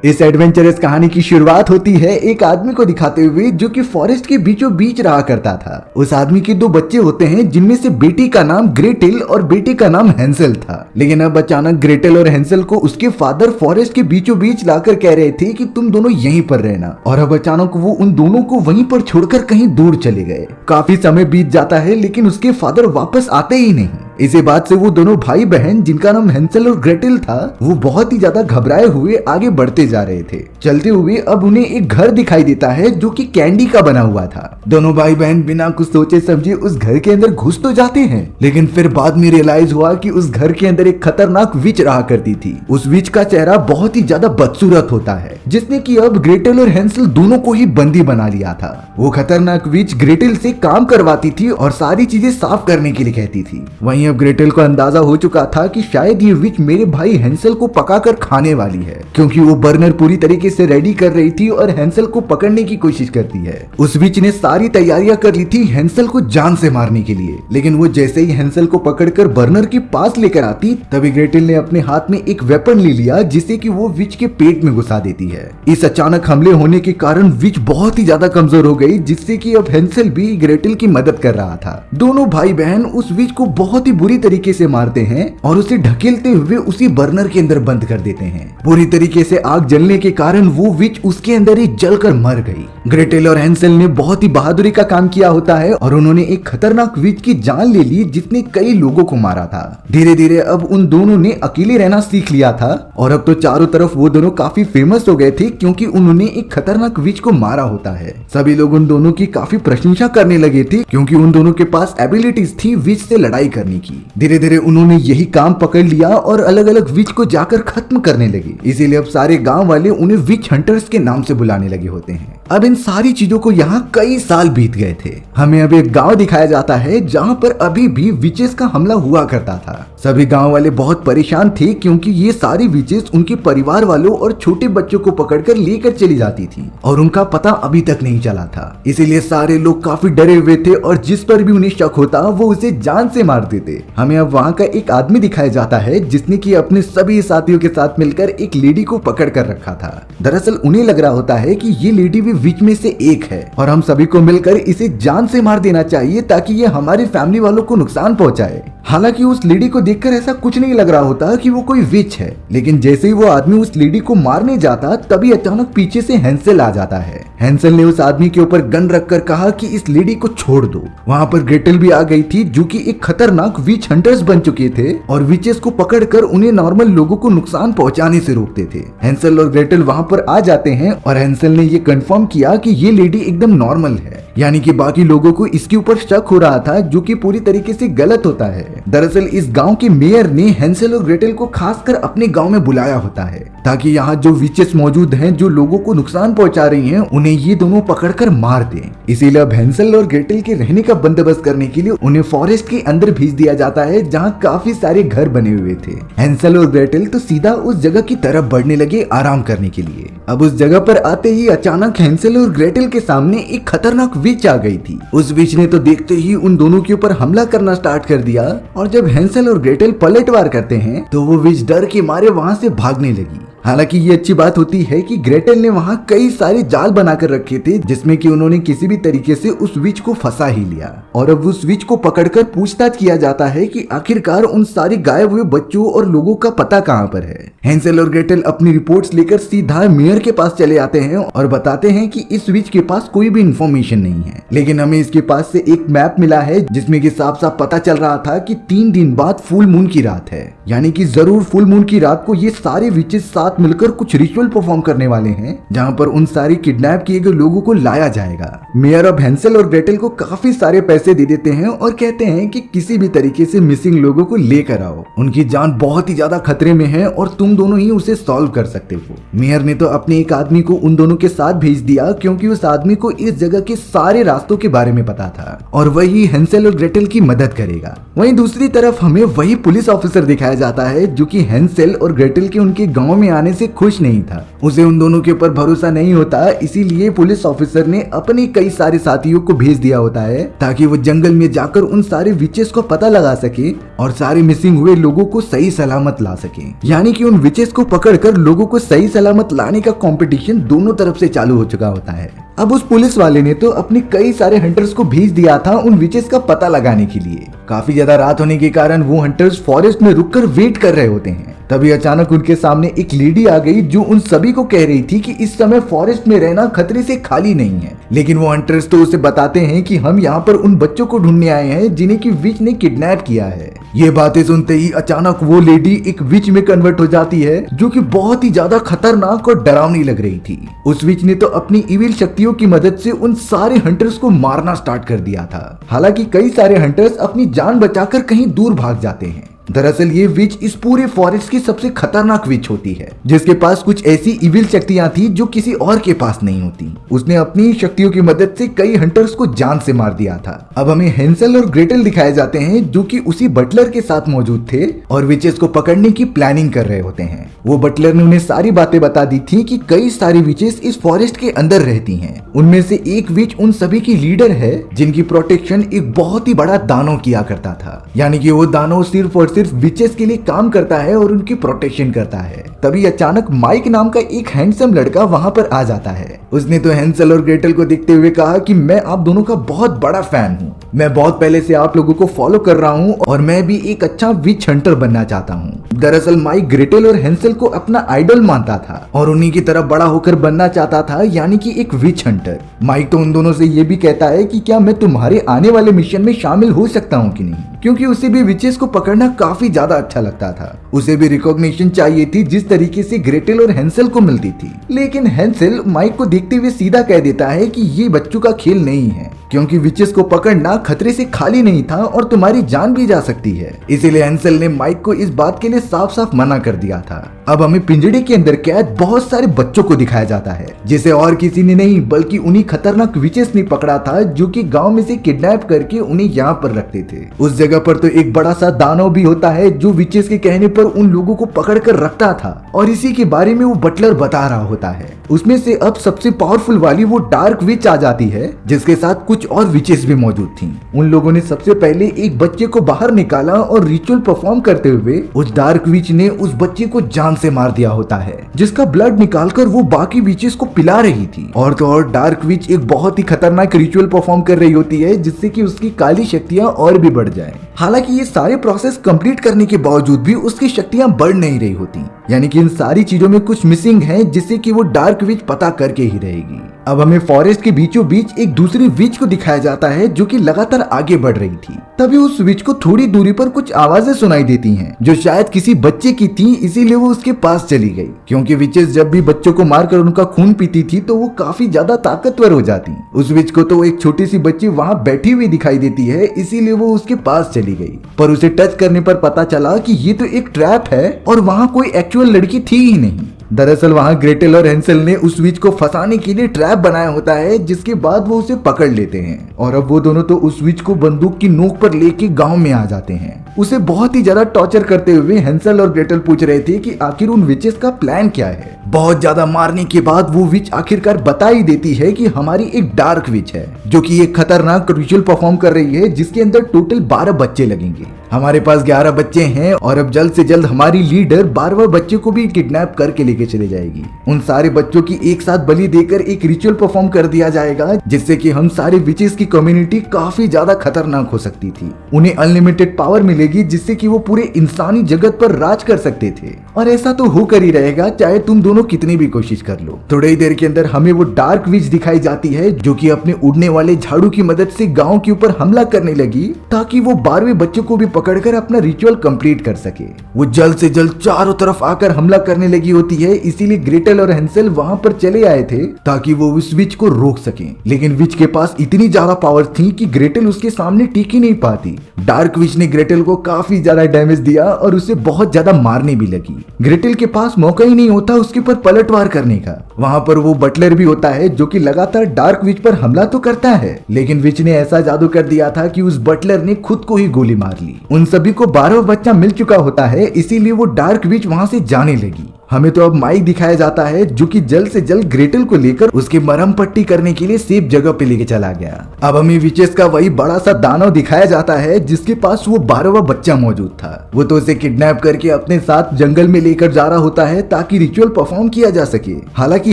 इस एडवेंचरस कहानी की शुरुआत होती है एक आदमी को दिखाते हुए जो कि फॉरेस्ट के बीचों बीच रहा करता था। उस आदमी के दो बच्चे होते हैं जिनमें से बेटी का नाम ग्रेटेल और बेटे का नाम हैंसल था। लेकिन अब अचानक ग्रेटेल और हैंसल को उसके फादर फॉरेस्ट के बीचों बीच लाकर कह रहे थे कि तुम दोनों यहीं पर रहना, और अब अचानक वो उन दोनों को वहीं पर छोड़कर कहीं दूर चले गए। काफी समय बीत जाता है लेकिन उसके फादर वापस आते ही नहीं। इसी बात से वो दोनों भाई बहन जिनका नाम हैंसल और ग्रेटेल था वो बहुत ही ज्यादा घबराए हुए आगे बढ़ते जा रहे थे। चलते हुए अब उन्हें एक घर दिखाई देता है जो कि कैंडी का बना हुआ था। दोनों भाई बहन बिना कुछ सोचे समझे उस घर के अंदर घुस तो जाते हैं, लेकिन फिर बाद में रियलाइज हुआ कि उस घर के अंदर एक खतरनाक विच रहा करती थी। उस विच का चेहरा बहुत ही ज्यादा बदसूरत होता है जिसने कि अब ग्रेटेल और हैंसल दोनों को ही बंदी बना लिया था। वो खतरनाक विच ग्रेटेल से काम करवाती थी और सारी चीजें साफ करने के लिए कहती थी। वहीं अब ग्रेटेल को अंदाजा हो चुका था कि शायद ये विच मेरे भाई हैंसल को पकाकर खाने वाली है, क्योंकि वो बर्नर पूरी तरीके से रेडी कर रही थी और हैंसल को पकड़ने की कोशिश करती है। उस विच ने सारी तैयारियां कर ली थी हैंसल को जान से मारने के लिए, लेकिन वो जैसे ही हैंसल को पकड़कर बर्नर के पास लेकर आती तभी ग्रेटेल ने अपने हाथ में एक वेपन ले लिया जिसे कि वो विच के पेट में घुसा देती है। इस अचानक हमले होने के कारण विच बहुत ही ज्यादा कमजोर हो गई, जिससे कि अब हैंसल भी ग्रेटेल की मदद कर रहा था। दोनों भाई बहन उस विच को बहुत ही बुरी तरीके से मारते हैं और उसे ढकेलते हुए उसी बर्नर के अंदर बंद कर देते हैं। पूरी तरीके से आग जलने के कारण वो विच उसके अंदर ही जलकर मर गई। ग्रेटेल और हैंसल ने बहुत ही बहादुरी का काम किया होता है और उन्होंने एक खतरनाक विच की जान ले ली जिसने कई लोगों को मारा था। धीरे धीरे अब उन दोनों ने अकेले रहना सीख लिया था और अब तो चारों तरफ वो दोनों काफी फेमस हो गए थे क्योंकि उन्होंने एक खतरनाक विच को मारा होता है। सभी लोग उन दोनों की काफी प्रशंसा करने लगे थे क्योंकि उन दोनों के पास एबिलिटीज थी विच से लड़ाई करने की। धीरे धीरे उन्होंने यही काम पकड़ लिया और अलग अलग विच को जाकर खत्म करने लगे। इसीलिए अब सारे गांव वाले उन्हें विच हंटर्स के नाम से बुलाने लगे होते हैं। अब इन सारी चीजों को यहाँ कई साल बीत गए थे। हमें अब एक गांव दिखाया जाता है जहाँ पर अभी भी विचेस का हमला हुआ करता था। सभी गांव वाले बहुत परेशान थे क्योंकि ये सारी विचेस उनके परिवार वालों और छोटे बच्चों को पकड़कर लेकर चली जाती थी और उनका पता अभी तक नहीं चला था। इसीलिए सारे लोग काफी डरे हुए थे और जिस पर भी उन्हें शक होता वो उसे जान से मार देते। हमें अब वहाँ का एक आदमी दिखाया जाता है जिसने कि अपने सभी साथियों के साथ मिलकर एक लेडी को पकड़ कर रखा था। दरअसल उन्हें लग रहा होता है कि ये लेडी भी विच में से एक है और हम सभी को मिलकर इसे जान से मार देना चाहिए ताकि ये हमारी फैमिली वालों को नुकसान पहुंचाए। हालांकि उस लेडी को देखकर ऐसा कुछ नहीं लग रहा होता कि वो कोई विच है, लेकिन जैसे ही वो आदमी उस लेडी को मारने जाता तभी अचानक पीछे से हैंसल आ जाता है। हैंसल ने उस आदमी के ऊपर गन रखकर कहा कि इस लेडी को छोड़ दो। वहाँ पर ग्रेटेल भी आ गई थी जो कि एक खतरनाक विच हंटर्स बन चुके थे और विचेस को पकड़कर उन्हें नॉर्मल लोगों को नुकसान पहुंचाने से रोकते थे। हैंसल और ग्रेटेल वहाँ पर आ जाते हैं और हैंसल ने ये कंफर्म किया कि ये लेडी एकदम नॉर्मल है, यानी कि बाकी लोगों को इसके ऊपर शक हो रहा था जो कि पूरी तरीके से गलत होता है। दरअसल इस गांव के मेयर ने हैंसल और ग्रेटेल को खासकर अपने गांव में बुलाया होता है ताकि यहाँ जो विचेस मौजूद हैं जो लोगों को नुकसान पहुंचा रही हैं उन्हें ये दोनों पकड़कर मार दें। इसीलिए अब हैंसल और ग्रेटेल के रहने का बंदोबस्त करने के लिए उन्हें फॉरेस्ट के अंदर भेज दिया जाता है जहाँ काफी सारे घर बने हुए थे। हैंसल और ग्रेटेल तो सीधा उस जगह की तरफ बढ़ने लगे आराम करने के लिए। अब उस जगह पर आते ही अचानक हैंसल और ग्रेटेल के सामने एक खतरनाक विच आ गई थी। उस विच ने तो देखते ही उन दोनों के ऊपर हमला करना स्टार्ट कर दिया और जब हैंसल और ग्रेटेल पलटवार करते हैं तो वो विच डर के मारे वहाँ से भागने लगी। हालांकि ये अच्छी बात होती है कि ग्रेटेल ने वहाँ कई सारे जाल बनाकर रखे थे जिसमें कि उन्होंने किसी भी तरीके से उस विच को फंसा ही लिया और अब उस विच को पकड़कर पूछताछ किया जाता है कि आखिरकार उन सारे गायब हुए बच्चों और लोगों का पता कहाँ पर है। हैंसल और ग्रेटेल अपनी रिपोर्ट्स लेकर सीधा मेयर के पास चले आते हैं और बताते हैं कि इस विच के पास कोई भी इंफॉर्मेशन नहीं है, लेकिन हमें इसके पास से एक मैप मिला है जिसमें कि साफ साफ पता चल रहा था कि 3 दिन बाद फुल मून की रात है, यानी कि जरूर फुल मून की रात को ये सारे विचेस साथ मिलकर कुछ रिचुअल परफॉर्म करने वाले हैं जहां पर उन सारे किडनैप किए गए लोगों को लाया जाएगा। मेयर अब हैंसल और ग्रेटेल को काफी सारे पैसे दे देते हैं और कहते हैं कि किसी भी तरीके से मिसिंग लोगों को लेकर आओ, उनकी जान बहुत ही ज्यादा खतरे में है और तुम दोनों ही उसे सॉल्व कर सकते हो। मेयर ने तो अपने एक आदमी को उन दोनों के साथ भेज दिया क्योंकि उस आदमी को इस जगह के सारे रास्तों के बारे में पता था और वही हैंसल और ग्रेटेल की मदद करेगा। वहीं दूसरी तरफ हमें वही पुलिस ऑफिसर दिखाया जाता है जो कि हैंसल और ग्रेटेल के उनके गाँव में आने से खुश नहीं था। उसे उन दोनों के ऊपर भरोसा नहीं होता, इसीलिए पुलिस ऑफिसर ने अपने कई सारे साथियों को भेज दिया होता है ताकि वो जंगल में जाकर उन सारे विचेस को पता लगा सके और सारे मिसिंग हुए लोगों को सही सलामत ला सके। यानी कि उन विचेस को पकड़कर लोगों को सही सलामत लाने का कंपटीशन दोनों तरफ से चालू हो चुका होता है। अब उस पुलिस वाले ने तो अपने कई सारे हंटर्स को भेज दिया था उन विचेस का पता लगाने के लिए। काफी ज्यादा रात होने के कारण वो हंटर्स फॉरेस्ट में रुककर वेट कर रहे होते हैं। तभी अचानक उनके सामने एक लेडी आ गई जो उन सभी को कह रही थी कि इस समय फॉरेस्ट में रहना खतरे से खाली नहीं है। लेकिन वो हंटर्स तो उसे बताते हैं कि हम यहाँ पर उन बच्चों को ढूंढने आए हैं जिन्हें की विच ने किडनैप किया है। ये बातें सुनते ही अचानक वो लेडी एक विच में कन्वर्ट हो जाती है जो कि बहुत ही ज्यादा खतरनाक और डरावनी लग रही थी। उस विच ने तो अपनी इविल शक्तियों की मदद से उन सारे हंटर्स को मारना स्टार्ट कर दिया था। हालांकि कई सारे हंटर्स अपनी जान बचाकर कहीं दूर भाग जाते हैं। दरअसल ये विच इस पूरे फॉरेस्ट की सबसे खतरनाक विच होती है जिसके पास कुछ ऐसी इविल शक्तियां थी जो किसी और के पास नहीं होती। उसने अपनी शक्तियों की मदद से कई हंटर्स को जान से मार दिया था। अब हमें हेंसल और ग्रेटल दिखाए जाते हैं जो कि उसी बटलर के साथ मौजूद थे और विचेस को पकड़ने की प्लानिंग कर रहे होते हैं। वो बटलर ने उन्हें सारी बातें बता दी थी कि कई सारी विचेस इस फॉरेस्ट के अंदर रहती हैं। उनमें से एक विच उन सभी की लीडर है जिनकी प्रोटेक्शन एक बहुत ही बड़ा दानव किया करता था। यानी कि वो दानव सिर्फ और सिर्फ विचेस के लिए काम करता है और उनकी प्रोटेक्शन करता है। तभी अचानक माइक नाम का एक हैंडसम लड़का वहां पर आ जाता है। उसने तो हेंसल और ग्रेटल को देखते हुए कहा कि मैं आप दोनों का बहुत बड़ा फैन हूँ। मैं बहुत पहले से आप लोगों को फॉलो कर रहा हूँ और मैं भी एक अच्छा विच हंटर बनना चाहता हूँ। दरअसल माइक ग्रेटल और हेंसल को अपना आइडल मानता था और उन्हीं की तरह बड़ा होकर बनना चाहता था, यानी कि एक विच हंटर। माइक तो उन दोनों से ये भी कहता है कि क्या मैं तुम्हारे आने वाले मिशन में शामिल हो सकता हूँ कि नहीं, क्योंकि उसे भी विचेस को पकड़ना काफी ज्यादा अच्छा लगता था। उसे भी रिकॉग्निशन चाहिए थी जिस तरीके से ग्रेटल और हेंसल को मिलती थी। लेकिन हेंसल माइक को देखते हुए सीधा कह देता है कि ये बच्चों का खेल नहीं है, क्योंकि विचेस को पकड़ना खतरे से खाली नहीं था और तुम्हारी जान भी जा सकती है। इसीलिए हेंसल ने माइक को इस बात के लिए साफ साफ मना कर दिया था। अब हमें पिंजड़े के अंदर कैद बहुत सारे बच्चों को दिखाया जाता है जिसे और किसी ने नहीं बल्कि उन्हीं खतरनाक विचेस ने पकड़ा था जो कि गांव में से किडनैप करके उन्हें यहाँ पर रखते थे। उस जगह पर तो एक बड़ा सा दानव भी होता है जो विचेस के कहने पर उन लोगों को पकड़ कर रखता था और इसी के बारे में वो बटलर बता रहा होता है। उसमें से अब सबसे पावरफुल वाली वो डार्क विच आ जाती है जिसके साथ कुछ और विचेस भी मौजूद थी। उन लोगों ने सबसे पहले एक बच्चे को बाहर निकाला और रिचुअल परफॉर्म करते हुए उस डार्क विच ने उस बच्चे को जान से मार दिया होता है, जिसका ब्लड निकालकर वो बाकी विचेस को पिला रही थी। और तो और डार्क विच एक बहुत ही खतरनाक रिचुअल परफॉर्म कर रही होती है जिससे कि उसकी काली शक्तियां और भी बढ़ जाएं। हालांकि ये सारे प्रोसेस कंप्लीट करने के बावजूद भी उसकी शक्तियां बढ़ नहीं रही होती, यानी कि इन सारी चीजों में कुछ मिसिंग है जिससे कि वो डार्क विच पता करके ही रहेगी। अब हमें फॉरेस्ट के बीचों बीच एक दूसरी विच को दिखाया जाता है जो कि लगातार आगे बढ़ रही थी। तभी उस विच को थोड़ी दूरी पर कुछ आवाजें सुनाई देती हैं जो शायद किसी बच्चे की थी, इसीलिए वो उसके पास चली गई। क्योंकि विचेस जब भी बच्चों को मारकर उनका खून पीती थी तो वो काफी ज्यादा ताकतवर हो जाती। उस विच को तो एक छोटी सी बच्ची वहाँ बैठी हुई दिखाई देती है, इसीलिए वो उसके पास चली गई। पर उसे टच करने पर पता चला कि ये तो एक ट्रैप है और वहाँ कोई एक्चुअल लड़की थी ही नहीं। दरअसल वहाँ ग्रेटल और हेंसल ने उस विच को फंसाने के लिए ट्रैप बनाया होता है, जिसके बाद वो उसे पकड़ लेते हैं और अब वो दोनों तो उस विच को बंदूक की नोक पर लेके गांव में आ जाते हैं। उसे बहुत ही ज्यादा टॉर्चर करते हुए हेंसल और ग्रेटल पूछ रहे थे कि आखिर उन विचेस का प्लान क्या है। बहुत ज्यादा मारने के बाद वो विच आखिरकार बता ही देती है कि हमारी एक डार्क विच है जो कि एक खतरनाक रिचुअल परफॉर्म कर रही है जिसके अंदर टोटल 12 बच्चे लगेंगे। हमारे पास 11 बच्चे हैं और अब जल्द से जल्द हमारी लीडर 12वें बच्चे को भी किडनैप करके लेके चले जाएगी। उन सारे बच्चों की एक साथ बलि देकर एक रिचुअल परफॉर्म कर दिया जाएगा जिससे कि हम सारे विचेस की कम्युनिटी काफी ज्यादा खतरनाक हो सकती थी। उन्हें अनलिमिटेड पावर मिलेगी जिससे कि वो पूरे इंसानी जगत पर राज कर सकते थे और ऐसा तो होकर ही रहेगा चाहे तुम दोनों कितनी भी कोशिश कर लो। थोड़ी ही देर के अंदर हमें वो डार्क विच दिखाई जाती है जो कि अपने उड़ने वाले झाड़ू की मदद से गांव के ऊपर हमला करने लगी ताकि वो 12वें बच्चे को भी पकड़कर अपना रिचुअल कंप्लीट कर सके। वो जल्द से जल्द चारों तरफ आकर हमला करने लगी होती है, इसीलिए ग्रेटल और हेंसल वहां पर चले आए थे ताकि वो उस विच को रोक सकें। लेकिन विच के पास इतनी ज्यादा पावर थी कि ग्रेटल उसके सामने टिक ही नहीं पाती। डार्क विच ने ग्रेटल को काफी ज्यादा डैमेज दिया और उसे बहुत ज्यादा मारने भी लगी। ग्रेटल के पास मौका ही नहीं होता उसके ऊपर पलटवार करने का। वहां पर वो बटलर भी होता है जो कि लगातार डार्क विच पर हमला तो करता है, लेकिन विच ने ऐसा जादू कर दिया था कि उस बटलर ने खुद को ही गोली मार ली। उन सभी को 12वां बच्चा मिल चुका होता है, इसीलिए वो डार्क विच वहां से जाने लगी। हमें तो अब माइक दिखाया जाता है जो कि जल्द से जल्द ग्रेटल को लेकर उसकी मरहम पट्टी करने के लिए सेफ जगह पे लेके चला गया। अब हमें विचेस का वही बड़ा सा दानव दिखाया जाता है जिसके पास वो 12वां बच्चा मौजूद था। वो तो उसे किडनैप करके अपने साथ जंगल में लेकर जा रहा होता है ताकि रिचुअल परफॉर्म किया जा सके। हालांकि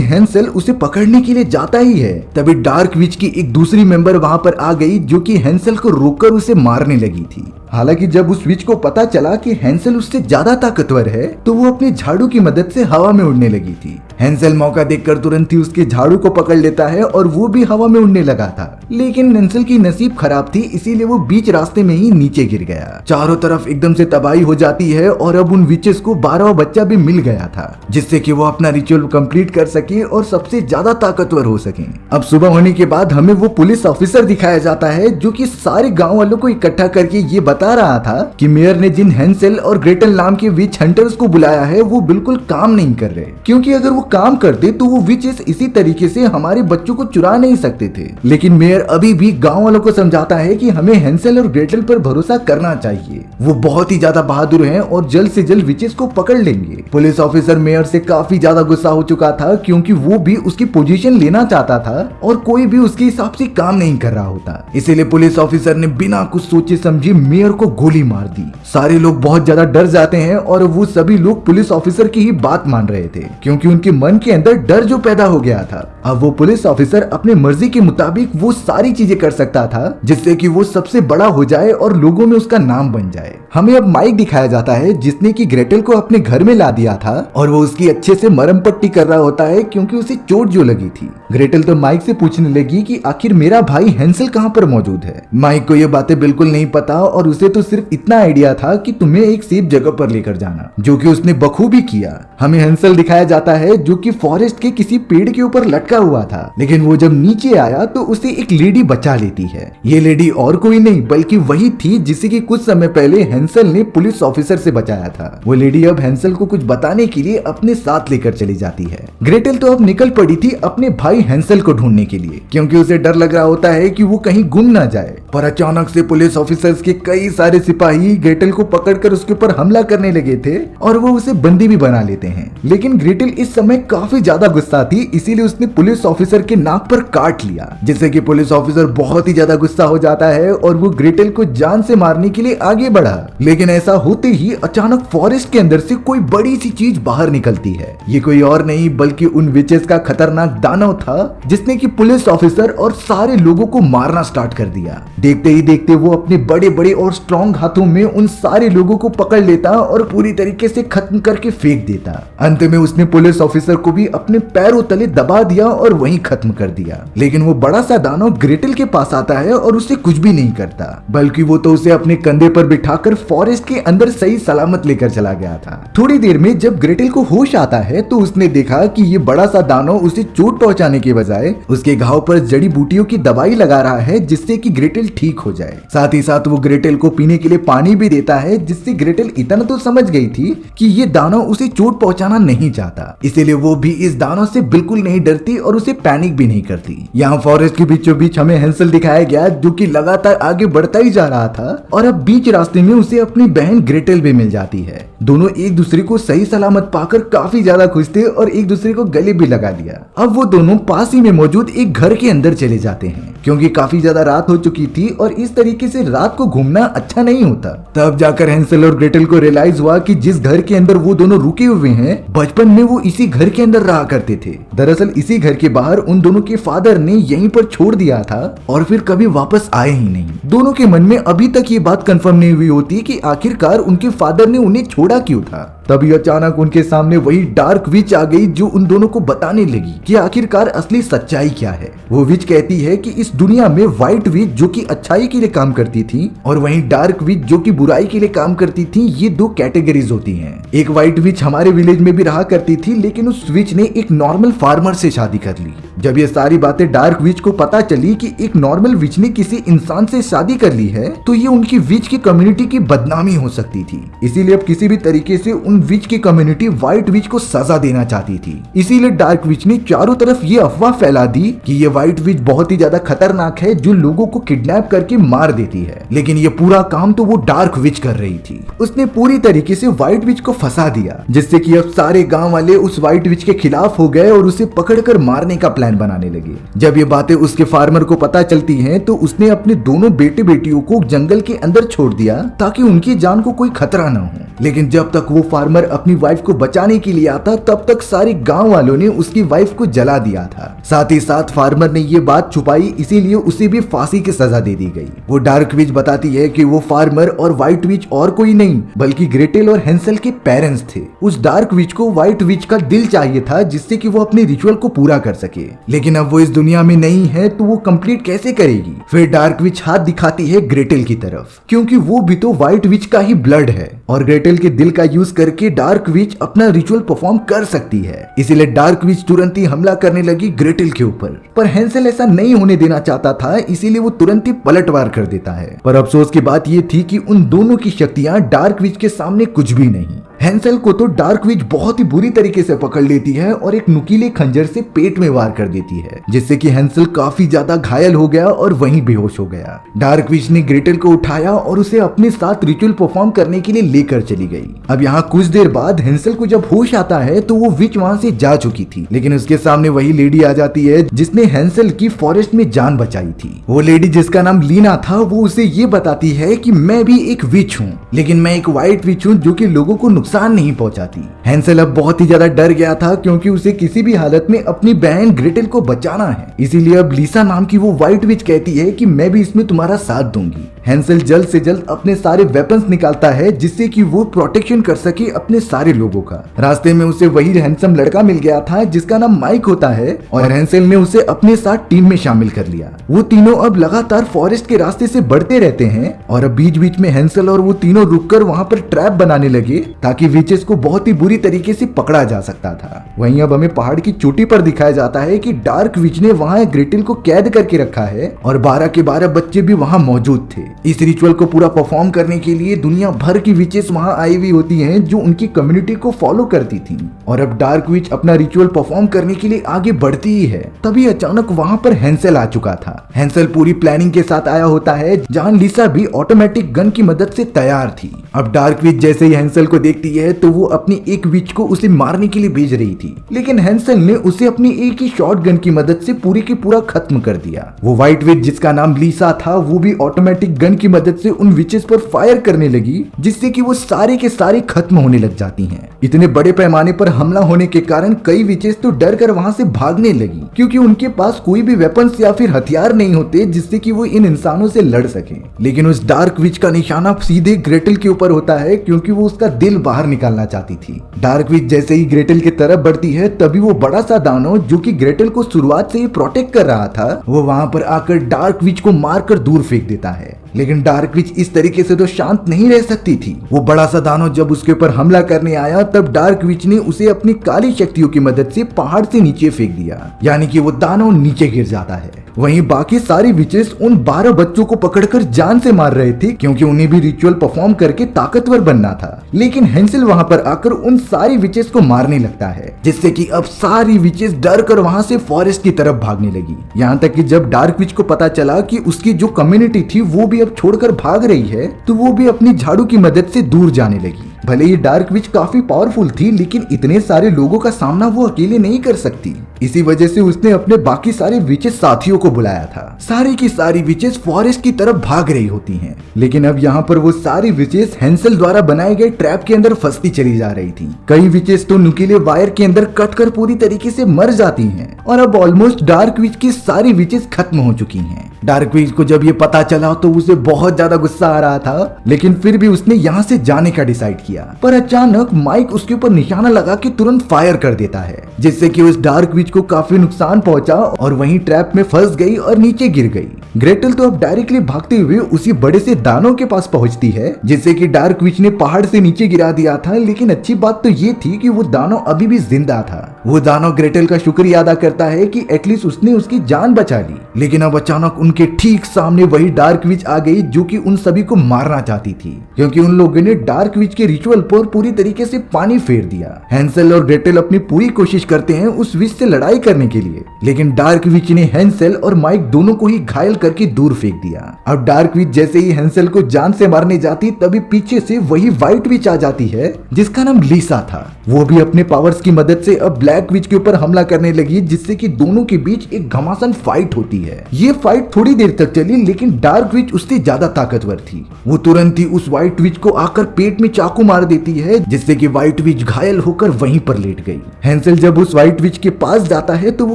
हैंसेल उसे पकड़ने के लिए जाता ही है, तभी डार्क विच की एक दूसरी मेंबर वहां पर आ गई जो कि हैंसेल को रोककर उसे मारने लगी थी। हालांकि जब उस विच को पता चला कि हैंसेल उससे ज्यादा ताकतवर है तो वो अपने झाड़ू की मदद से हवा में उड़ने लगी थी। हैंसेल मौका देखकर तुरंत ही उसके झाड़ू को पकड़ लेता है और वो भी हवा में उड़ने लगा था, लेकिन हैंसेल की नसीब खराब थी, इसीलिए वो बीच रास्ते में ही नीचे गिर गया। चारों तरफ एकदम से तबाही हो जाती है और अब उन विचेस को 12वां बच्चा भी मिल गया था जिससे कि वो अपना रिचुअल कंप्लीट कर सके और सबसे ज्यादा ताकतवर हो सके। अब सुबह होने के बाद हमें वो पुलिस ऑफिसर दिखाया जाता है जो कि सारे गाँव वालों को इकट्ठा करके ये बता रहा था कि मेयर ने जिन हैंसेल और ग्रेटल नाम के विच हंटर्स को बुलाया है वो बिल्कुल काम नहीं कर रहे, क्योंकि अगर वो काम करते तो वो विचेस इसी तरीके से हमारे बच्चों को चुरा नहीं सकते थे। लेकिन मेयर अभी भी गांव वालों को समझाता है कि हमें हैंसेल और ग्रेटल पर भरोसा करना चाहिए, वो बहुत ही ज्यादा बहादुर हैं और जल्द से जल्द विचेस को पकड़ लेंगे। पुलिस ऑफिसर मेयर से काफी ज्यादा गुस्सा हो चुका था क्योंकि वो भी उसकी पोजीशन लेना चाहता था और कोई भी उसके हिसाब से काम नहीं कर रहा होता। इसीलिए पुलिस ऑफिसर ने बिना कुछ सोचे समझे मेयर को गोली मार दी। सारे लोग बहुत ज्यादा डर जाते हैं और वो सभी लोग पुलिस ऑफिसर की ही बात मान रहे थे क्योंकि उनके मन के अंदर डर जो पैदा हो गया था। अब वो पुलिस ऑफिसर अपने मर्जी के मुताबिक वो सारी चीजें कर सकता था जिससे कि वो सबसे बड़ा हो जाए और लोगों में उसका नाम बन जाए। हमें अब माइक दिखाया जाता है जिसने कि ग्रेटल को अपने घर में ला दिया था और वो उसकी अच्छे से मरहम पट्टी कर रहा होता है क्योंकि उसे चोट जो लगी थी। ग्रेटल तो माइक से पूछने लगी कि आखिर मेरा भाई हैंसेल कहाँ पर मौजूद है। माइक को ये बातें बिल्कुल नहीं पता और उसे तो सिर्फ इतना आइडिया था कि तुम्हें एक सेफ जगह पर लेकर जाना, जो कि उसने बखूबी किया। हमें हैंसेल दिखाया जाता है जो कि फॉरेस्ट के किसी पेड़ के ऊपर लटका हुआ था, लेकिन वो जब नीचे आया तो उसे एक लेडी बचा लेती है। ये लेडी और कोई नहीं बल्कि वही थी जिसे कि कुछ समय पहले हैंसेल ने पुलिस ऑफिसर से बचाया था। वो लेडी अब हैंसेल को कुछ बताने के लिए अपने साथ लेकर चली जाती है। ग्रेटल तो अब निकल पड़ी थी अपने भाई हैंसेल को ढूंढने के लिए क्योंकि उसे डर लग रहा होता है कि वो कहीं गुम ना जाए। पर अचानक से पुलिस ऑफिसर्स के कई सारे सिपाही ग्रेटल को पकड़कर उसके ऊपर हमला करने लगे थे और वो उसे बंदी भी बना लेते हैं। लेकिन ग्रेटल इस समय काफी ज्यादा गुस्सा थी, इसीलिए उसने पुलिस ऑफिसर के नाक पर काट लिया, जिससे कि पुलिस ऑफिसर बहुत ही ज्यादा गुस्सा हो जाता है और वो ग्रेटल को जान से मारने के लिए आगे बढ़ा। लेकिन ऐसा होते ही अचानक फॉरेस्ट के अंदर से कोई बड़ी सी चीज बाहर निकलती है। ये कोई और नहीं बल्कि उन विचेस का खतरनाक दानव था जिसने कि पुलिस ऑफिसर और सारे लोगों को मारना स्टार्ट कर दिया। देखते ही देखते वो अपने बड़े बड़े और स्ट्रॉन्ग हाथों में उन सारे लोगों को पकड़ लेता और पूरी तरीके से खत्म करके फेंक देता। अंत में उसने पुलिस ऑफिसर को भी अपने पैरों तले दबा दिया और वहीं खत्म कर दिया। लेकिन वो बड़ा सा दानव ग्रेटल के पास आता है और उसे कुछ भी नहीं करता, बल्कि वो तो उसे अपने कंधे पर बिठाकर फॉरेस्ट के अंदर सही सलामत लेकर चला गया था। थोड़ी देर में जब ग्रेटल को होश आता है तो उसने देखा कि ये बड़ा सा दानव उसे चोट पहुंचाने के बजाय उसके घाव पर जड़ी बूटियों की दवाई लगा रहा है जिससे कि ग्रेटल ठीक हो जाए। साथ ही साथ वो ग्रेटल को पीने के लिए पानी भी देता है, जिससे ग्रेटल इतना तो समझ गई थी कि ये दानव उसे चोट पहुंचाना नहीं चाहता, इसीलिए वो भी इस दानव से बिल्कुल नहीं डरती और उसे पैनिक भी नहीं करती। यहाँ फॉरेस्ट के बीचों बीच हमें हैंसेल दिखाया गया जो कि लगातार आगे बढ़ता ही जा रहा था और अब बीच रास्ते में उसे अपनी बहन ग्रेटल भी मिल जाती है। दोनों एक दूसरे को सही सलामत पाकर काफी ज्यादा खुश थे और एक दूसरे को गले भी लगा लिया। अब वो दोनों पास ही में मौजूद एक घर के अंदर चले जाते हैं क्योंकि काफी ज्यादा रात हो चुकी थी और इस तरीके से रात को घूमना अच्छा नहीं होता। तब जाकर हैंसेल और ग्रेटल को रियलाइज हुआ कि जिस घर के अंदर वो दोनों रुके हुए हैं बचपन में वो इसी घर के अंदर रहा करते थे। दरअसल इसी घर के बाहर उन दोनों के फादर ने यहीं पर छोड़ दिया था और फिर कभी वापस आए ही नहीं। दोनों के मन में अभी तक ये बात कंफर्म नहीं हुई होती कि आखिरकार उनके फादर ने उन्हें छोड़ा क्यों था। तभी अचानक उनके सामने वही डार्क विच आ गई जो उन दोनों को बताने लगी कि आखिरकार असली सच्चाई क्या है। वो विच कहती है कि इस दुनिया में व्हाइट विच जो कि अच्छाई के लिए काम करती थी और वहीं डार्क विच जो कि बुराई के लिए काम करती थी, ये दो कैटेगरीज होती हैं। एक व्हाइट विच हमारे विलेज में भी रहा करती थी, लेकिन उस विच ने एक नॉर्मल फार्मर से शादी कर ली। जब ये सारी बातें डार्क विच को पता चली कि एक नॉर्मल विच ने किसी इंसान से शादी कर ली है तो ये उनकी विच की कम्युनिटी की बदनामी हो सकती थी, इसीलिए अब किसी भी तरीके से उन विच की कम्युनिटी व्हाइट विच को सजा देना चाहती थी। इसीलिए डार्क विच ने चारों तरफ ये अफवाह फैला दी कि ये व्हाइट विच बहुत ही ज्यादा खतरनाक है जो लोगों को किडनैप करके मार देती है। लेकिन ये पूरा काम तो वो डार्क विच कर रही थी। उसने पूरी तरीके से व्हाइट विच को फंसा दिया, जिससे कि अब सारे गांव वाले उस व्हाइट विच के खिलाफ हो गए और उसे पकड़कर मारने का प्लान बनाने लगे। जब ये बातें उसके फार्मर को पता चलती हैं तो उसने अपने दोनों बेटे बेटियों को जंगल के अंदर छोड़ दिया ताकि उनकी जान को कोई खतरा न हो। लेकिन जब तक वो फार्मर अपनी वाइफ को बचाने के लिए आता तब तक सारे गांव वालों ने उसकी वाइफ को जला दिया था। साथ ही साथ फार्मर ने ये बात छुपाई, इसीलिए उसे भी फांसी की सजा दे दी गई। वो डार्क विच बताती है कि वो फार्मर और व्हाइट विच और कोई नहीं बल्कि ग्रेटेल और हेंसल के पेरेंट्स थे। उस डार्क विच को व्हाइट विच का दिल चाहिए था जिससे कि वो अपने रिचुअल को पूरा कर सके, लेकिन अब वो इस दुनिया में नहीं है तो वो कंप्लीट कैसे करेगी। फिर डार्क विच हाथ दिखाती है ग्रेटेल की तरफ, क्योंकि वो भी तो व्हाइट विच का ही ब्लड है और ग्रेटेल के दिल का यूज करके डार्क विच अपना रिचुअल परफॉर्म कर सकती है। इसीलिए डार्क विच तुरंत ही हमला करने लगी ग्रेटेल के ऊपर, पर हेंसल ऐसा नहीं होने देना चाहता था, इसीलिए वो तुरंत ही पलटवार कर देता है। पर अफसोस की बात ये थी कि उन दोनों की शक्तियां डार्क विच के सामने कुछ भी नहीं। हेंसल को तो डार्क विच बहुत ही बुरी तरीके से पकड़ लेती है और एक नुकीले खंजर से पेट में वार कर देती है, जिससे कि हेंसल काफी ज्यादा घायल हो गया और वहीं बेहोश हो गया। डार्क विच ने ग्रेटेल को उठाया और उसे अपने साथ रिचुअल परफॉर्म करने के लिए लेकर चली गई। अब यहाँ कुछ देर बाद हेंसल को जब होश आता है तो वो विच वहाँ से जा चुकी थी, लेकिन उसके सामने वही लेडी आ जाती है जिसने हेंसल की फॉरेस्ट में जान बचाई थी। वो लेडी जिसका नाम लीना था, वो उसे ये बताती है कि मैं भी एक विच हूँ, लेकिन मैं एक व्हाइट विच हूँ जो कि लोगों को नुकसान नहीं पहुंचाती। हेंसल अब बहुत ही ज्यादा डर गया था क्योंकि उसे किसी भी हालत में अपनी बहन ग्रेटेल को बचाना है। इसीलिए अब लीसा नाम की वो व्हाइट विच कहती है कि मैं भी इसमें तुम्हारा साथ दूंगी। हेंसल जल्द से जल्द अपने सारे वेपन्स निकालता है जिससे कि वो प्रोटेक्शन कर सके अपने सारे लोगों का। रास्ते में उसे वही हैंडसम लड़का मिल गया था जिसका नाम माइक होता है और हेंसल ने उसे अपने साथ टीम में शामिल कर लिया। वो तीनों अब लगातार फॉरेस्ट के रास्ते से बढ़ते रहते हैं और अब बीच बीच में हेंसल और वो तीनों रुककर वहाँ पर ट्रैप बनाने लगे ताकि विचेस को बहुत ही बुरी तरीके से पकड़ा जा सकता था। वहीं अब हमें पहाड़ की चोटी पर दिखाया जाता है कि डार्क विच ने वहाँ ग्रेटेल को कैद करके रखा है और 12 के 12 बच्चे भी वहाँ मौजूद थे। इस रिचुअल को पूरा परफॉर्म करने के लिए दुनिया भर की विचेस वहाँ आई हुई होती हैं जो उनकी कम्युनिटी को फॉलो करती थी। और अब डार्क विच अपना रिचुअल परफॉर्म करने के लिए आगे बढ़ती ही है, तभी अचानक वहाँ पर हेंसल आ चुका था। हेंसल पूरी प्लानिंग के साथ आया होता है जहाँ लीसा भी ऑटोमेटिक गन की मदद से तैयार थी। अब डार्क विच जैसे ही हेंसल को देखती है तो वो अपनी एक विच को उसे मारने के लिए भेज रही थी, लेकिन हेंसल ने उसे अपनी एक ही शॉट गन की मदद से पूरी की पूरा खत्म कर दिया। वो व्हाइट विच जिसका नाम लीसा था वो भी ऑटोमेटिक गन की मदद से उन विचेस पर फायर करने लगी, जिससे कि वो सारे के सारे खत्म होने लग जाती हैं। इतने बड़े पैमाने पर हमला होने के कारण कई विचेस तो डर कर वहां से भागने लगी, क्योंकि उनके पास कोई भी वेपन्स या फिर हथियार नहीं होते जिससे कि वो इन इंसानों से लड़ सके। लेकिन उस डार्क विच का निशाना सीधे ग्रेटेल के ऊपर होता है क्योंकि वो उसका दिल बाहर निकालना चाहती थी। डार्क विच जैसे ही ग्रेटेल की तरफ बढ़ती है तभी वो बड़ा सा दानव जो कि ग्रेटेल को शुरुआत से ही प्रोटेक्ट कर रहा था, वो वहां पर आकर डार्क विच को मारकर दूर फेंक देता है। लेकिन डार्क विच इस तरीके से तो शांत नहीं रह सकती थी। वो बड़ा सा दानव जब उसके ऊपर हमला करने आया तब डार्क विच ने उसे अपनी काली शक्तियों की मदद से पहाड़ से नीचे फेंक दिया, यानी कि वो दानव नीचे गिर जाता है। वहीं बाकी सारी विचेस उन 12 बच्चों को पकड़कर जान से मार रहे थे क्योंकि उन्हें भी रिचुअल परफॉर्म करके ताकतवर बनना था। लेकिन हेंसल वहां पर आकर उन सारी विचेस को मारने लगता है, जिससे कि अब सारी विचेस डर कर वहां से फॉरेस्ट की तरफ भागने लगी। यहाँ तक कि जब डार्क विच को पता चला कि उसकी जो कम्युनिटी थी वो भी अब छोड़कर भाग रही है तो वो भी अपनी झाड़ू की मदद से दूर जाने लगी। भले ही डार्क विच काफी पावरफुल थी, लेकिन इतने सारे लोगों का सामना वो अकेले नहीं कर सकती। इसी वजह से उसने अपने बाकी सारे विचेस साथियों को बुलाया था। सारी की सारी विचेस फॉरेस्ट की तरफ भाग रही होती हैं, लेकिन अब यहाँ पर वो सारी विचेस हेंसल द्वारा बनाए गए ट्रैप के अंदर फंसती चली जा रही थी। कई विचेस तो नुकीले वायर के अंदर कट कर पूरी तरीके से मर जाती हैं और अब ऑलमोस्ट डार्क विच की सारी विचेस खत्म हो चुकी हैं। डार्क विच को जब ये पता चला तो उसे बहुत ज्यादा गुस्सा आ रहा था, लेकिन फिर भी उसने यहाँ से जाने का डिसाइड किया। पर अचानक माइक उसके ऊपर निशाना लगा के तुरंत फायर कर देता है, जिससे कि उस डार्क विच को काफी नुकसान पहुंचा और वहीं ट्रैप में फंस गई और नीचे गिर गई। ग्रेटेल तो अब डायरेक्टली भागते हुए उसी बड़े से दानव के पास पहुंचती है जिससे कि डार्क विच ने पहाड़ से नीचे गिरा दिया था। लेकिन अच्छी बात तो ये थी कि वो दानव अभी भी जिंदा था। वो दानव ग्रेटेल का शुक्रिया अदा करता है कि एटलीस्ट उसने उसकी जान बचा ली। लेकिन अब अचानक उन उनके ठीक सामने वही डार्क विच आ गई जो कि उन सभी को मारना चाहती थी, क्योंकि उन लोगों ने डार्क विच के रिचुअल पर पूरी तरीके से पानी फेर दिया। हैंसेल और ग्रेटेल अपनी पूरी कोशिश करते हैं उस विच से लड़ाई करने के लिए, लेकिन डार्क विच ने हैंसेल और माइक दोनों को ही घायल करके दूर फेंक दिया। अब डार्क विच जैसे ही हैंसेल को जान से मारने जाती तभी पीछे से वही व्हाइट विच आ जाती है जिसका नाम लीसा था। वो भी अपने पावर्स की मदद से अब ब्लैक विच के ऊपर हमला करने लगी, जिससे कि दोनों के बीच एक घमासान फाइट होती है। ये फाइट थोड़ी देर तक चली, लेकिन डार्क विच उससे ज्यादा ताकतवर थी। वो तुरंत ही उस व्हाइट विच को आकर पेट में चाकू मार देती है, जिससे कि व्हाइट विच घायल होकर वहीं पर लेट गई। हैंसेल जब उस व्हाइट विच के पास जाता है तो वो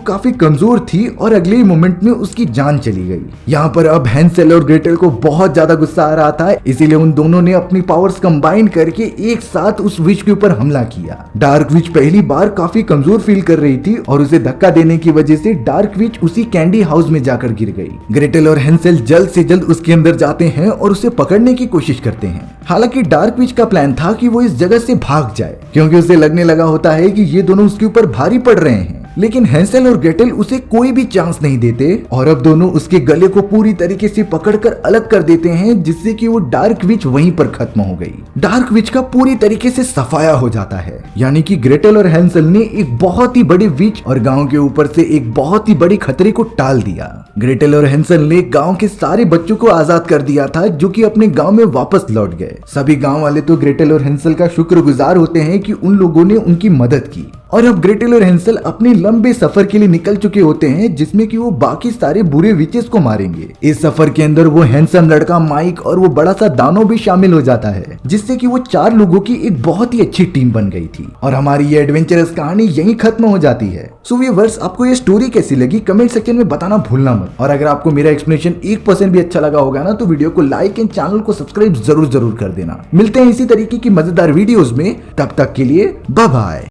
काफी कमजोर थी और अगले मोमेंट में उसकी जान चली गई। यहाँ पर अब हैंसेल और ग्रेटेल को बहुत ज्यादा गुस्सा आ रहा था, इसीलिए उन दोनों ने अपनी पावर्स कंबाइन करके एक साथ उस विच के ऊपर हमला किया। डार्क विच पहली बार काफी कमजोर फील कर रही थी और उसे धक्का देने की वजह से डार्क विच उसी कैंडी हाउस में जाकर गिर गई। ग्रेटेल और हैंसेल जल्द से जल्द उसके अंदर जाते हैं और उसे पकड़ने की कोशिश करते हैं। हालांकि डार्क विच का प्लान था कि वो इस जगह से भाग जाए, क्योंकि उसे लगने लगा होता है कि ये दोनों उसके ऊपर भारी पड़ रहे हैं। लेकिन हैंसेल और ग्रेटेल उसे कोई भी चांस नहीं देते और अब दोनों उसके गले को पूरी तरीके से पकड़कर अलग कर देते हैं, जिससे कि वो डार्क विच वहीं पर खत्म हो गई। डार्क विच का पूरी तरीके से सफाया हो जाता है, यानी कि ग्रेटेल और हैंसेल ने एक बहुत ही बड़ी विच और गांव के ऊपर से एक बहुत ही बड़ी खतरे को टाल दिया। ग्रेटेल और हैंसेल ने गांव के सारे बच्चों को आजाद कर दिया था, जो कि अपने गांव में वापस लौट गए। सभी गांव वाले तो ग्रेटेल और हैंसेल का शुक्रगुजार होते हैं कि उन लोगों ने उनकी मदद की। और अब ग्रेटेल और हैंसेल अपने लंबे सफर के लिए निकल चुके होते हैं, जिसमें कि वो बाकी सारे बुरे विचेस को मारेंगे। इस सफर के अंदर वो हैंडसम लड़का माइक और वो बड़ा सा दानव भी शामिल हो जाता है, जिससे कि वो 4 लोगों की एक बहुत ही अच्छी टीम बन गई थी। और हमारी ये एडवेंचरस कहानी यहीं खत्म हो जाती है। सो व्यूअर्स, आपको ये स्टोरी कैसी लगी कमेंट सेक्शन में बताना भूलना मत। और अगर आपको मेरा एक्सप्लेनेशन 1% भी अच्छा लगा होगा ना, तो वीडियो को लाइक एंड चैनल को सब्सक्राइब जरूर कर देना। मिलते हैं इसी तरीके की मजेदार वीडियोस में, तब तक के लिए बाय बाय।